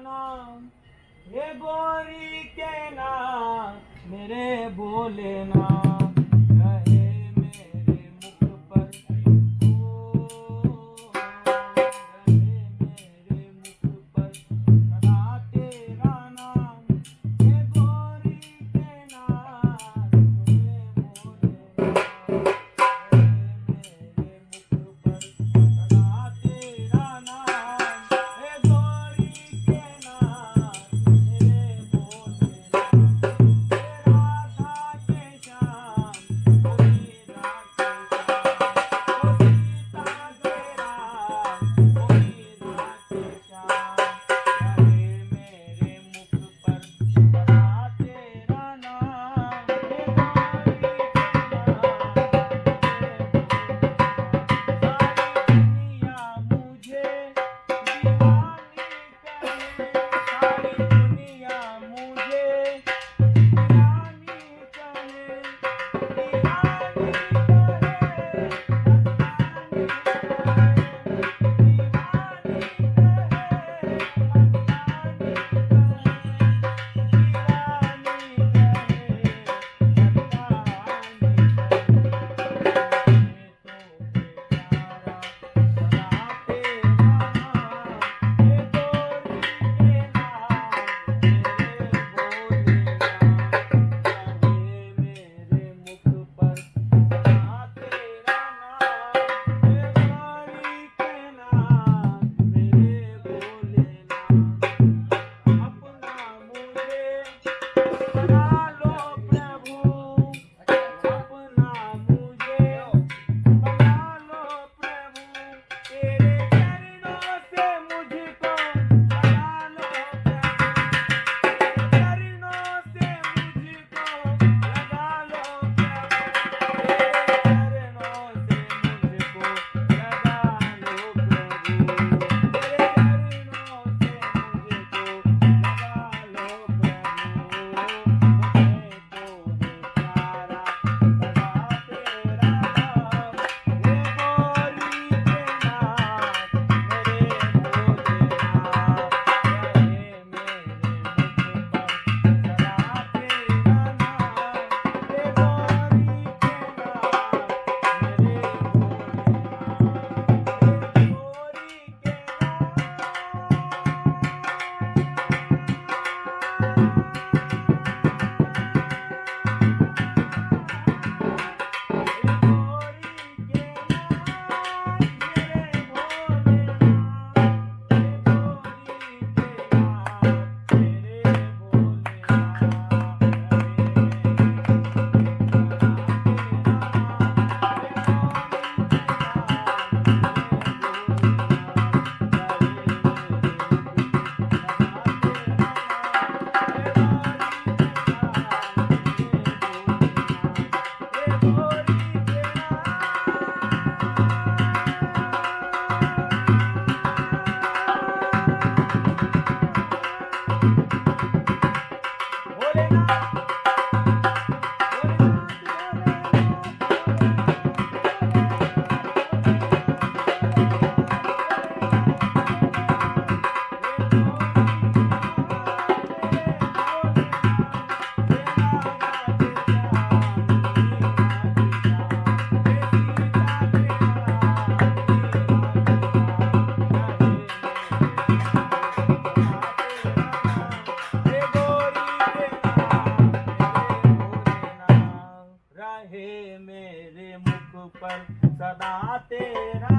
नाम, हे गोरी के नाम, मेरे बोले नाम रहे मेरे मुख पर, ओ रहे मेरे मुख पर सदा तेरा नाम, हे गोरी के नाम, मेरे बोले नाम रहे मेरे मुख पर सदा तेरा नाम, हे गोरी के नाम, मेरे बोले नाम, हे राधा के श्याम, ओ मीरा के श्याम, ओ सीता के राम, ओ मीरा के श्याम, रहे मेरे मुख पर सदा तेरा नाम, हे गोरी के नाम, सारी दुनिया मुझे दीवानी कहे, सारी दुनिया मुझे दीवानी कहे, दीवानी कहे, मस्तानी कहे, दीवानी कहे, मस्तानी कहे, रहे मेरे मुख पर सदा तेरा